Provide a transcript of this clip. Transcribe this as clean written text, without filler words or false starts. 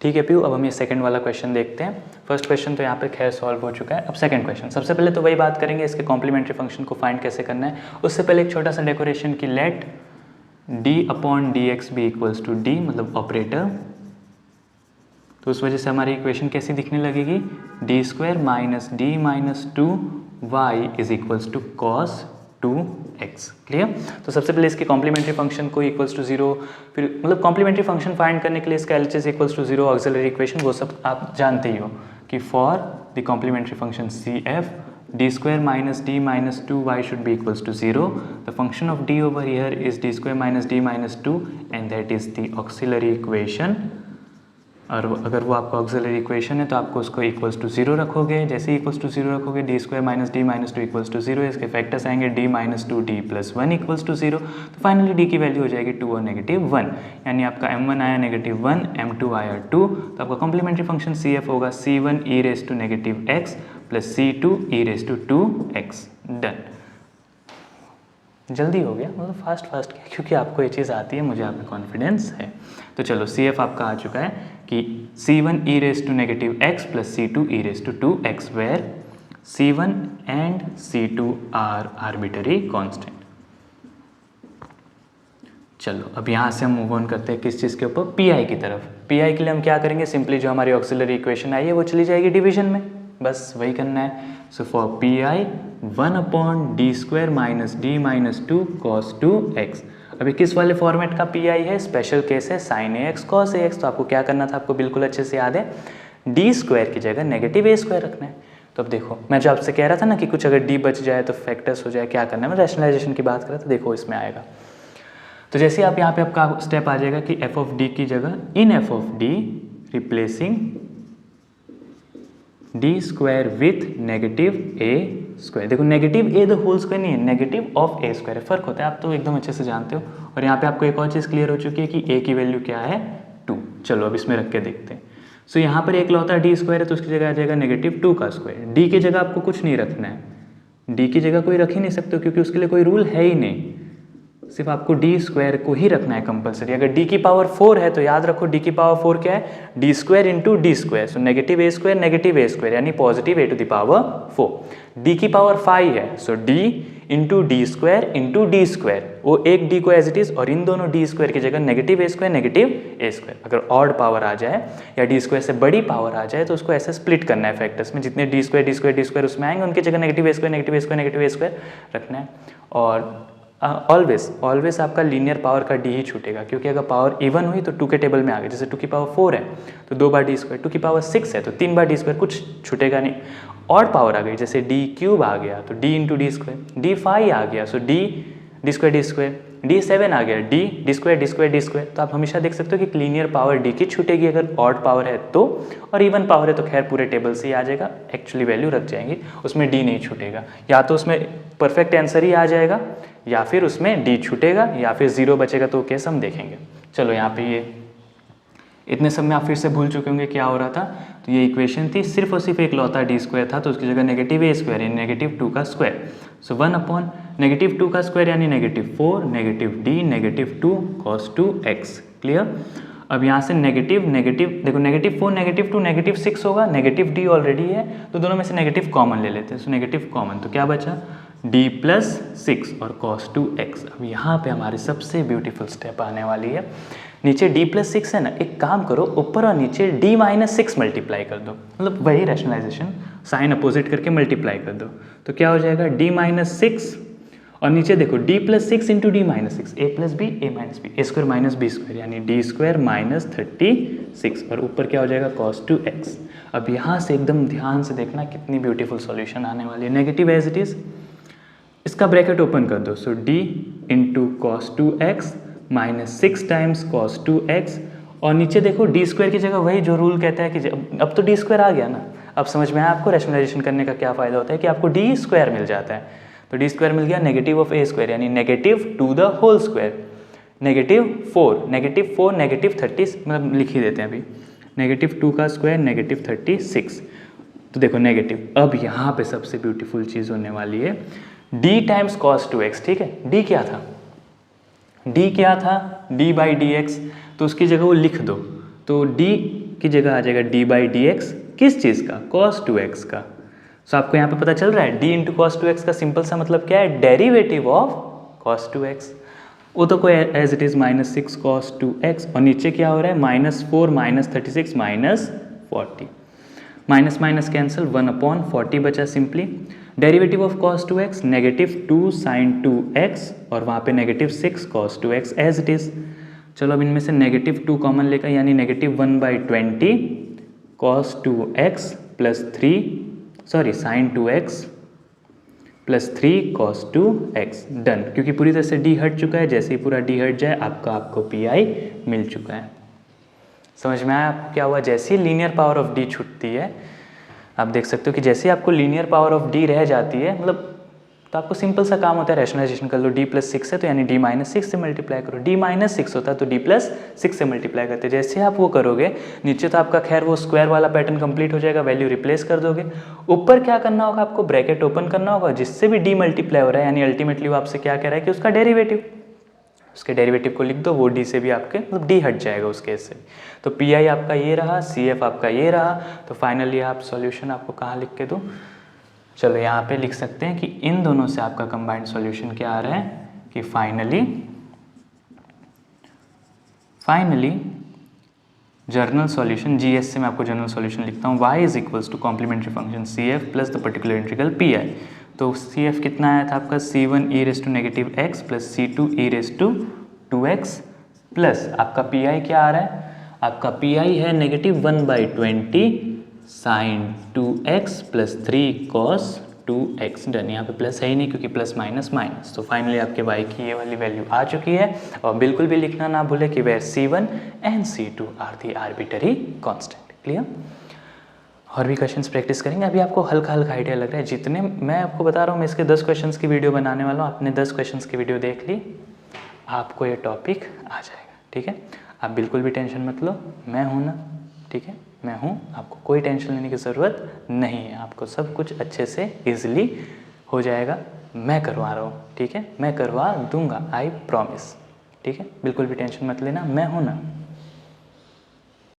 ठीक है पीयू, अब हम ये सेकंड वाला क्वेश्चन देखते हैं। फर्स्ट क्वेश्चन तो यहाँ पे खैर सॉल्व हो चुका है। अब सेकंड क्वेश्चन, सबसे पहले तो वही बात करेंगे इसके कॉम्प्लीमेंट्री फंक्शन को फाइंड कैसे करना है। उससे पहले एक छोटा सा डेकोरेशन की, लेट d/dx भी इक्वल्स टू d, मतलब ऑपरेटर। तो उस वजह से हमारी इक्वेशन कैसी दिखने लगेगी, d² minus d minus 2y is equals to cos 2x। Clear. तो सबसे पहले इसके कॉम्प्लीमेंट्री फंक्शन को इक्वल्स टू 0, फिर मतलब कॉम्प्लीमेंट्री फंक्शन फाइंड करने के लिए इसका LHS equals to 0, auxiliary equation वो सब आप जानते ही हो कि for the complementary function CF d² minus d minus 2y should be equals to 0. The function of d over here is d² minus d minus 2 and that is the auxiliary equation. और अगर वो आपका auxiliary equation है तो आपको उसको equals to 0 रखोगे। जैसे ही इक्वल्स टू 0 रखोगे d² minus d minus 2 equals to 0, इसके फैक्टर्स आएंगे d minus 2 d plus 1 equals to 0। तो फाइनली d की वैल्यू हो जाएगी 2 और -1, यानी आपका m1 आया -1, m2 आया 2। तो आपका कॉम्प्लीमेंट्री फंक्शन CF होगा c1 e raise to -x plus c2 e raise to 2x। Done, जल्दी हो गया, मतलब फास्ट किया क्योंकि आपको ये चीज़ आती है, मुझे आप में कॉन्फिडेंस है। तो चलो CF आपका आ चुका है कि c1 e raise to -x plus c2 e raise to 2x, where c1 and c2 are arbitrary constant. चलो अब यहाँ से हम मूव ऑन करते हैं किस चीज़ के ऊपर, PI की तरफ। PI के लिए हम क्या करेंगे, सिंपली जो हमारी ऑक्सिलरी इक्वेशन आई है वो चली जाएगी डिवीजन में, बस वही करना है। So for PI 1/d² minus d minus 2 cos 2x। अभी किस वाले फॉर्मेट का PI है, स्पेशल केस है sin ax cos ax। तो आपको क्या करना था, आपको बिल्कुल अच्छे से याद है, d² की जगह -a² रखना है। तो अब देखो, मैं जो आपसे कह रहा था ना कि कुछ अगर d बच जाए तो फैक्टर्स हो जाए, क्या करना है, मैं रैशनलाइजेशन की बात कर रहा था, देखो इसमें आएगा। तो जैसे आप यहाँ पे आपका स्टेप आ जाएगा कि f ऑफ d की जगह in f of d replacing d² with -a²। देखो negative a the whole square नहीं है, नेगेटिव ऑफ a², फर्क होता है, आप तो एकदम अच्छे से जानते हो। और यहाँ पे आपको एक और चीज़ क्लियर हो चुकी है कि a की वैल्यू क्या है, 2। चलो अब इसमें रख के देखते हैं। सो यहाँ पर एक लौता d² है तो उसकी जगह आ जाएगा -2 का स्क्वायर। d की जगह आपको कुछ नहीं रखना है, d की जगह कोई रख ही नहीं सकते हो क्योंकि उसके लिए कोई रूल है ही नहीं, सिर्फ आपको d² को ही रखना है कंपलसरी। अगर d की पावर 4 है तो याद रखो d की पावर 4 क्या है, d² into d², so -a², यानी positive a to the power 4। d की पावर 5 है, सो d into d² into d², वो एक d को एज इट इज, और इन दोनों d² की जगह -a²। अगर ऑड पावर आ जाए या d² से बड़ी पावर आ जाए तो उसको ऐसे स्प्लिट करना है फैक्टर्स में, जितने d² उसमें आएंगे उनकी जगह -a² रखना है। और ऑलवेज आपका लीनियर पावर का d ही छूटेगा, क्योंकि अगर पावर इवन हुई तो 2 के टेबल में आ गए। जैसे 2 की पावर 4 है तो 2 बार d², 2 की पावर 6 है तो 3 बार d², कुछ छूटेगा नहीं। ऑड पावर आ गई, जैसे d³ आ गया तो d इंटू d², d5 आ गया सो d², d7 आ गया d²। तो आप हमेशा देख सकते हो कि लीनियर पावर d की छूटेगी अगर ऑड पावर है तो, और इवन पावर है तो खैर पूरे टेबल से ही आ जाएगा, एक्चुअली वैल्यू रख जाएंगी, उसमें d नहीं छूटेगा। या तो उसमें परफेक्ट आंसर ही आ जाएगा या फिर उसमें d छूटेगा या फिर 0 बचेगा, तो केस हम देखेंगे। चलो यहाँ पे ये इतने सब में आप फिर से भूल चुके होंगे क्या हो रहा था। तो ये इक्वेशन थी, सिर्फ और सिर्फ एक लौता d² था, तो उसकी जगह -a² यानी -2 का स्क्वायर। सो 1/-2 का स्क्वायर यानी -4, -d, -2 cos 2x। क्लियर। अब यहाँ से नेगेटिव देखो, -4, -2, -6 होगा, -d ऑलरेडी है तो दोनों में से नेगेटिव कॉमन ले लेते हैं। सो नेगेटिव कॉमन, तो क्या बचा, d प्लस 6 और cos 2x। अब यहाँ पे हमारी सबसे ब्यूटीफुल स्टेप आने वाली है। नीचे d प्लस 6 है ना, एक काम करो, ऊपर और नीचे d माइनस 6 मल्टीप्लाई कर दो, मतलब वही रैशनलाइजेशन, साइन अपोजिट करके मल्टीप्लाई कर दो। तो क्या हो जाएगा, d माइनस 6 और नीचे देखो d plus 6 into d minus 6, a plus B a minus B, a² minus b², यानी d² माइनस 36, और ऊपर क्या हो जाएगा cos 2x। अब यहाँ से एकदम ध्यान से देखना कितनी ब्यूटीफुल सॉल्यूशन आने वाली है। नेगेटिव एज इट इज, इसका ब्रैकेट ओपन कर दो, सो d into cos 2x minus 6 times cos 2x, और नीचे देखो d² की जगह वही जो रूल कहता है कि अब तो d² आ गया ना, अब समझ में आया आपको रैशनलाइजेशन करने का क्या फ़ायदा होता है कि आपको d² मिल जाता है। तो d² मिल गया नेगेटिव ऑफ a² यानी -2 द होल स्क्वायर, -4, -30, मतलब लिख ही देते हैं अभी, -2 का स्क्वायर -36। तो देखो नेगेटिव, अब यहाँ पे सबसे ब्यूटीफुल चीज़ होने वाली है, d टाइम्स cos 2x। ठीक है, d क्या था, d by dx, तो उसकी जगह वो लिख दो। तो d की जगह आ जाएगा डी बाई डी एक्स, किस चीज़ का, cos 2x का। सो आपको यहाँ पे पता चल रहा है d इंटू कॉस 2x का सिंपल सा मतलब क्या है, डेरिवेटिव ऑफ cos 2x। वो तो कोई as it is -6 cos 2x, और नीचे क्या हो रहा है, -4 -36 -40, माइनस माइनस कैंसिल, 1/40 बचा simply. Derivative of cos 2x -2 sin 2x, और वहाँ पे -6 cos 2x as it is. चलो अब इनमें से -2 कॉमन लेकर, यानी -1/20 cos 2x plus 3 sin 2x plus 3 cos 2x, done. क्योंकि पूरी तरह से d हट चुका है, जैसे ही पूरा d हट जाए आपको pi मिल चुका है। समझ में आया आपको क्या हुआ, जैसे ही लीनियर पावर ऑफ d छूटती है, आप देख सकते हो कि जैसे ही आपको लीनियर पावर ऑफ d रह जाती है, मतलब तो आपको सिंपल सा काम होता है, रैशनलाइजेशन कर लो, d + 6 है तो यानी d - 6 से मल्टीप्लाई करो, d - 6 होता है तो d + 6 से मल्टीप्लाई करते हैं। जैसे आप वो करोगे नीचे तो आपका खैर वो स्क्वायर वाला पैटर्न कंप्लीट हो जाएगा, वैल्यू रिप्लेस कर दोगे। ऊपर क्या करना होगा, आपको ब्रैकेट ओपन करना होगा, जिससे भी d मल्टीप्लाई हो रहा है, यानी अल्टीमेटली वो आपसे क्या कह रहा है कि उसका डेरिवेटिव, उसके डेरिवेटिव को लिख दो, वो d से भी आपके मतलब d हट जाएगा उस केस से। तो pi आपका ये रहा, cf आपका ये रहा। तो फाइनली आप सॉल्यूशन आपको कहाँ लिख के दूँ, चलो यहाँ पे लिख सकते हैं कि इन दोनों से आपका कंबाइंड सॉल्यूशन क्या आ रहा है कि फाइनली जर्नल सॉल्यूशन, जीएस से मैं आपको जर्नल सॉल्यूशन लिखता हूँ, y = complementary function cf plus the particular integral pi। तो cf कितना आया था आपका, c1e⁻x प्लस c2e⁻2x प्लस आपका pi क्या आ रहा है, आपका pi है -1/20 sin 2x plus 3 cos 2x, done. यहाँ पे प्लस है ही नहीं क्योंकि प्लस माइनस माइनस। तो फाइनली आपके y की ये वाली वैल्यू आ चुकी है। और बिल्कुल भी लिखना ना भूले कि where c1 and c2 are the arbitrary constant. Clear. और भी क्वेश्चंस प्रैक्टिस करेंगे। अभी आपको हल्का हल्का आइडिया लग रहा है, जितने मैं आपको बता रहा हूँ, मैं इसके 10 क्वेश्चंस की वीडियो बनाने वाला हूँ। आपने 10 क्वेश्चंस की वीडियो देख ली, आपको ये टॉपिक आ जाएगा। ठीक है, आप बिल्कुल भी टेंशन मत लो, मैं हूँ ना। ठीक है, मैं हूँ, आपको कोई टेंशन लेने की ज़रूरत नहीं है। आपको सब कुछ अच्छे से ईजिली हो जाएगा, मैं करवा रहा हूँ। ठीक है, मैं करवा दूंगा, आई प्रॉमिस। ठीक है, बिल्कुल भी टेंशन मत लेना, मैं हूँ ना।